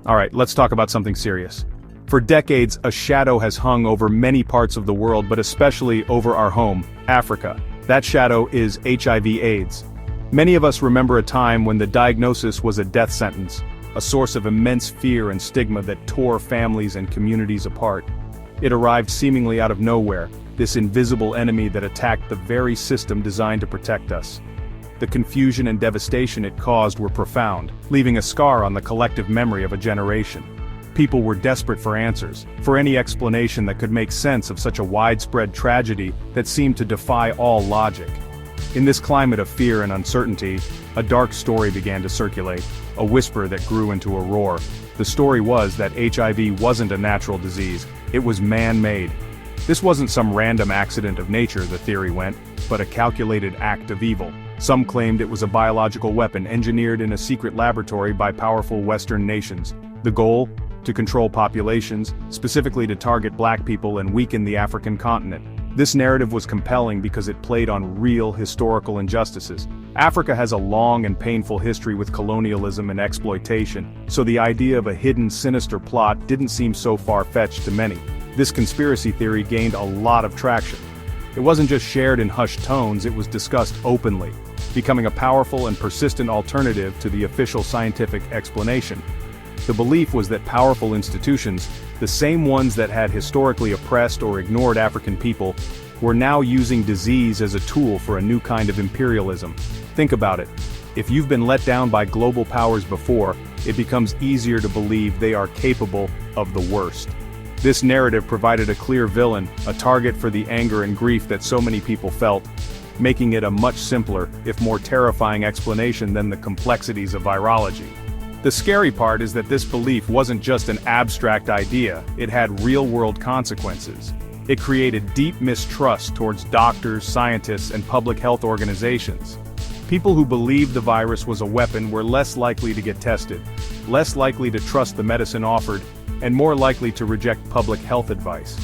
Alright, let's talk about something serious. For decades, a shadow has hung over many parts of the world, but especially over our home, Africa. That shadow is HIV/AIDS. Many of us remember a time when the diagnosis was a death sentence, a source of immense fear and stigma that tore families and communities apart. It arrived seemingly out of nowhere, this invisible enemy that attacked the very system designed to protect us. The confusion and devastation it caused were profound, leaving a scar on the collective memory of a generation. People were desperate for answers, for any explanation that could make sense of such a widespread tragedy that seemed to defy all logic. In this climate of fear and uncertainty, a dark story began to circulate, a whisper that grew into a roar. The story was that HIV wasn't a natural disease, it was man-made. This wasn't some random accident of nature, the theory went, but a calculated act of evil. Some claimed it was a biological weapon engineered in a secret laboratory by powerful Western nations. The goal? To control populations, specifically to target black people and weaken the African continent. This narrative was compelling because it played on real historical injustices. Africa has a long and painful history with colonialism and exploitation, so the idea of a hidden sinister plot didn't seem so far-fetched to many. This conspiracy theory gained a lot of traction. It wasn't just shared in hushed tones, it was discussed openly, becoming a powerful and persistent alternative to the official scientific explanation. The belief was that powerful institutions, the same ones that had historically oppressed or ignored African people, were now using disease as a tool for a new kind of imperialism. Think about it. If you've been let down by global powers before, it becomes easier to believe they are capable of the worst. This narrative provided a clear villain, a target for the anger and grief that so many people felt, making it a much simpler, if more terrifying explanation than the complexities of virology. The scary part is that this belief wasn't just an abstract idea, it had real-world consequences. It created deep mistrust towards doctors, scientists, and public health organizations. People who believed the virus was a weapon were less likely to get tested, less likely to trust the medicine offered, and more likely to reject public health advice.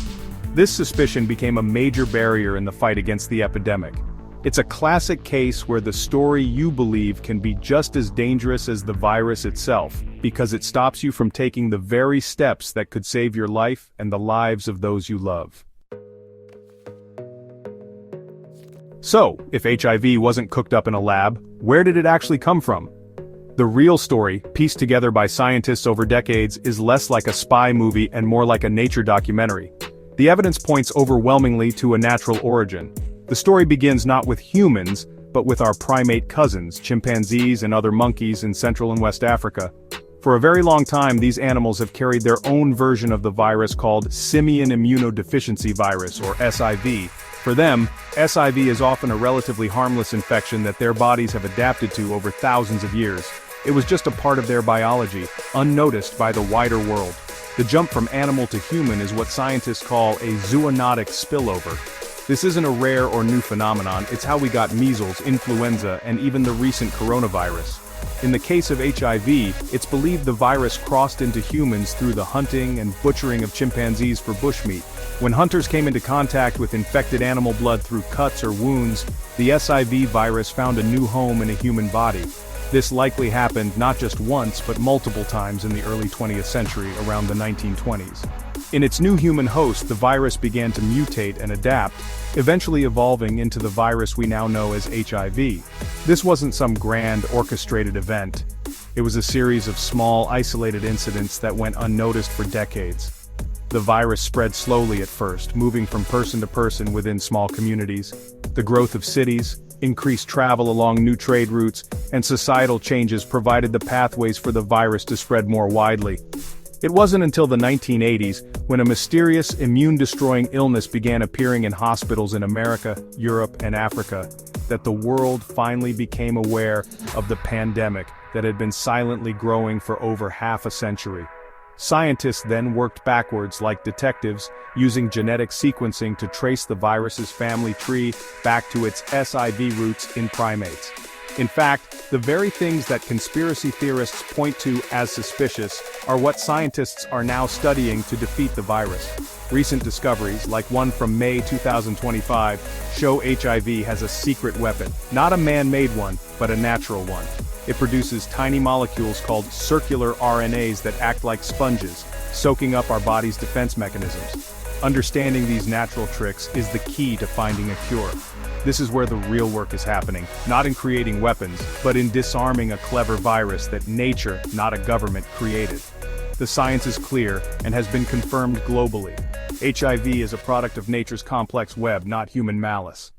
This suspicion became a major barrier in the fight against the epidemic. It's a classic case where the story you believe can be just as dangerous as the virus itself, because it stops you from taking the very steps that could save your life and the lives of those you love. So, if HIV wasn't cooked up in a lab, where did it actually come from? The real story, pieced together by scientists over decades, is less like a spy movie and more like a nature documentary. The evidence points overwhelmingly to a natural origin. The story begins not with humans, but with our primate cousins, chimpanzees and other monkeys in Central and West Africa. For a very long time, these animals have carried their own version of the virus called simian immunodeficiency virus, or SIV. For them, SIV is often a relatively harmless infection that their bodies have adapted to over thousands of years. It was just a part of their biology, unnoticed by the wider world. The jump from animal to human is what scientists call a zoonotic spillover. This isn't a rare or new phenomenon, it's how we got measles, influenza, and even the recent coronavirus. In the case of HIV, it's believed the virus crossed into humans through the hunting and butchering of chimpanzees for bushmeat. When hunters came into contact with infected animal blood through cuts or wounds, the SIV virus found a new home in a human body. This likely happened not just once but multiple times in the early 20th century, around the 1920s. In its new human host, the virus began to mutate and adapt, eventually evolving into the virus we now know as HIV. This wasn't some grand orchestrated event. It was a series of small, isolated incidents that went unnoticed for decades. The virus spread slowly at first, moving from person to person within small communities. The growth of cities, increased travel along new trade routes, and societal changes provided the pathways for the virus to spread more widely. It wasn't until the 1980s, when a mysterious immune-destroying illness began appearing in hospitals in America, Europe, and Africa, that the world finally became aware of the pandemic that had been silently growing for over half a century. Scientists then worked backwards like detectives, using genetic sequencing to trace the virus's family tree back to its SIV roots in primates. In fact, the very things that conspiracy theorists point to as suspicious are what scientists are now studying to defeat the virus. Recent discoveries, like one from May 2025, show HIV has a secret weapon. Not a man-made one, but a natural one. It produces tiny molecules called circular RNAs that act like sponges, soaking up our body's defense mechanisms. Understanding these natural tricks is the key to finding a cure. This is where the real work is happening, not in creating weapons, but in disarming a clever virus that nature, not a government, created. The science is clear and has been confirmed globally. HIV is a product of nature's complex web, not human malice.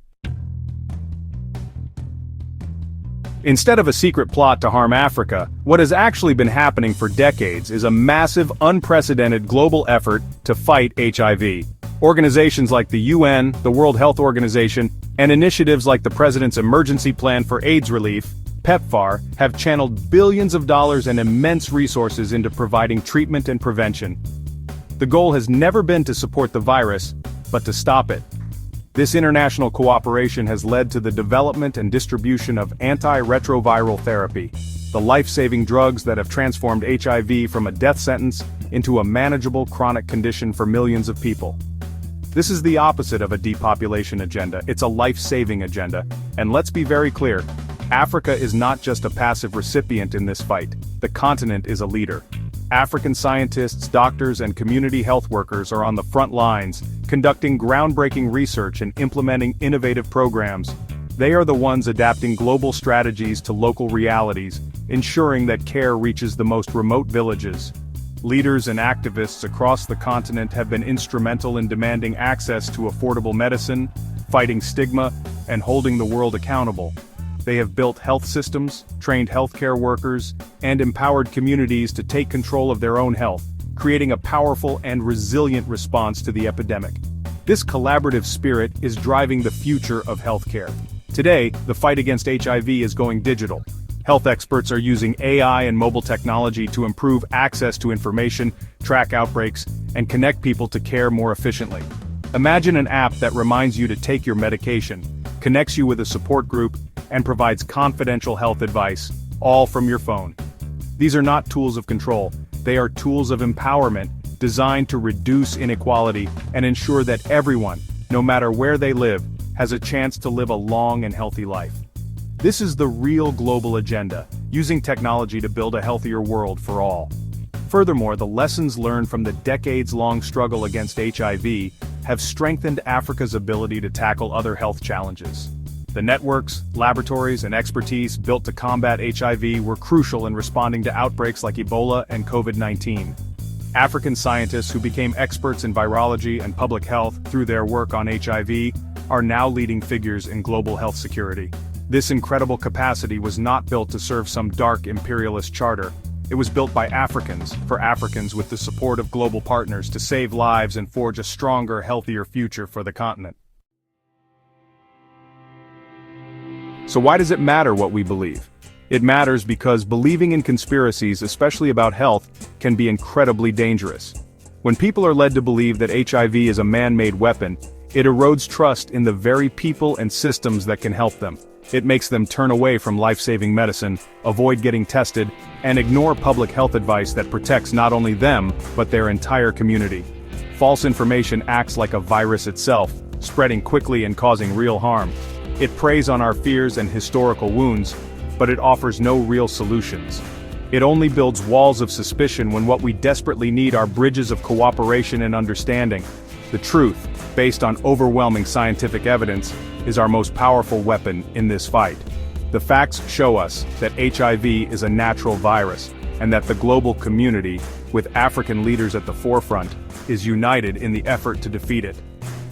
Instead of a secret plot to harm Africa, what has actually been happening for decades is a massive, unprecedented global effort to fight HIV. Organizations like the UN, the World Health Organization, and initiatives like the President's Emergency Plan for AIDS Relief, PEPFAR, have channeled billions of dollars and immense resources into providing treatment and prevention. The goal has never been to support the virus, but to stop it. This international cooperation has led to the development and distribution of antiretroviral therapy, the life-saving drugs that have transformed HIV from a death sentence into a manageable chronic condition for millions of people. This is the opposite of a depopulation agenda, it's a life-saving agenda, and let's be very clear, Africa is not just a passive recipient in this fight, the continent is a leader. African scientists, doctors, and community health workers are on the front lines, conducting groundbreaking research and implementing innovative programs. They are the ones adapting global strategies to local realities, ensuring that care reaches the most remote villages. Leaders and activists across the continent have been instrumental in demanding access to affordable medicine, fighting stigma, and holding the world accountable. They have built health systems, trained healthcare workers, and empowered communities to take control of their own health, creating a powerful and resilient response to the epidemic. This collaborative spirit is driving the future of healthcare. Today, the fight against HIV is going digital. Health experts are using AI and mobile technology to improve access to information, track outbreaks, and connect people to care more efficiently. Imagine an app that reminds you to take your medication, connects you with a support group, and provides confidential health advice, all from your phone. These are not tools of control, they are tools of empowerment, designed to reduce inequality and ensure that everyone, no matter where they live, has a chance to live a long and healthy life. This is the real global agenda, using technology to build a healthier world for all. Furthermore, the lessons learned from the decades-long struggle against HIV have strengthened Africa's ability to tackle other health challenges. The networks, laboratories, and expertise built to combat HIV were crucial in responding to outbreaks like Ebola and COVID-19. African scientists who became experts in virology and public health through their work on HIV are now leading figures in global health security. This incredible capacity was not built to serve some dark imperialist charter. It was built by Africans, for Africans, with the support of global partners to save lives and forge a stronger, healthier future for the continent. So why does it matter what we believe? It matters because believing in conspiracies, especially about health, can be incredibly dangerous. When people are led to believe that HIV is a man-made weapon, it erodes trust in the very people and systems that can help them. It makes them turn away from life-saving medicine, avoid getting tested, and ignore public health advice that protects not only them, but their entire community. False information acts like a virus itself, spreading quickly and causing real harm. It preys on our fears and historical wounds, but it offers no real solutions. It only builds walls of suspicion when what we desperately need are bridges of cooperation and understanding. The truth, based on overwhelming scientific evidence, is our most powerful weapon in this fight. The facts show us that HIV is a natural virus, and that the global community, with African leaders at the forefront, is united in the effort to defeat it.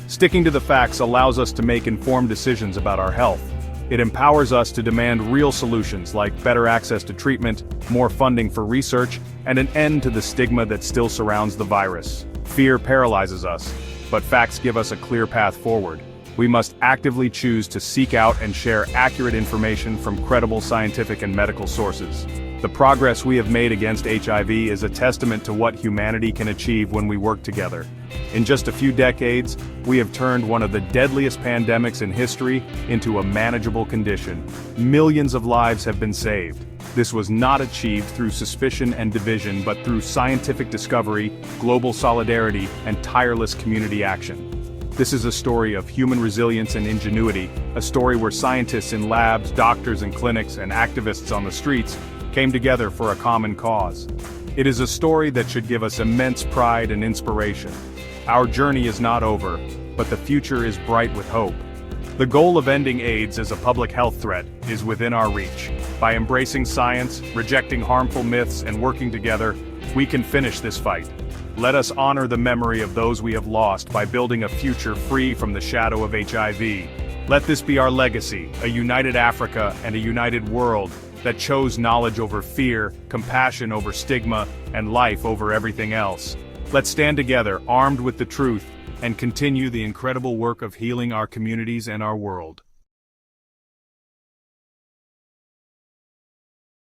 Sticking to the facts allows us to make informed decisions about our health. It empowers us to demand real solutions like better access to treatment, more funding for research, and an end to the stigma that still surrounds the virus. Fear paralyzes us, but facts give us a clear path forward. We must actively choose to seek out and share accurate information from credible scientific and medical sources. The progress we have made against HIV is a testament to what humanity can achieve when we work together. In just a few decades, we have turned one of the deadliest pandemics in history into a manageable condition. Millions of lives have been saved, This was not achieved through suspicion and division but through scientific discovery, global solidarity, and tireless community action. This is a story of human resilience and ingenuity, a story where scientists in labs, doctors in clinics, and activists on the streets came together for a common cause. It is a story that should give us immense pride and inspiration. Our journey is not over, but the future is bright with hope. The goal of ending AIDS as a public health threat is within our reach. By embracing science, rejecting harmful myths, and working together, we can finish this fight. Let us honor the memory of those we have lost by building a future free from the shadow of HIV. Let this be our legacy, a united Africa and a united world that chose knowledge over fear, compassion over stigma, and life over everything else. Let's stand together, armed with the truth, and continue the incredible work of healing our communities and our world.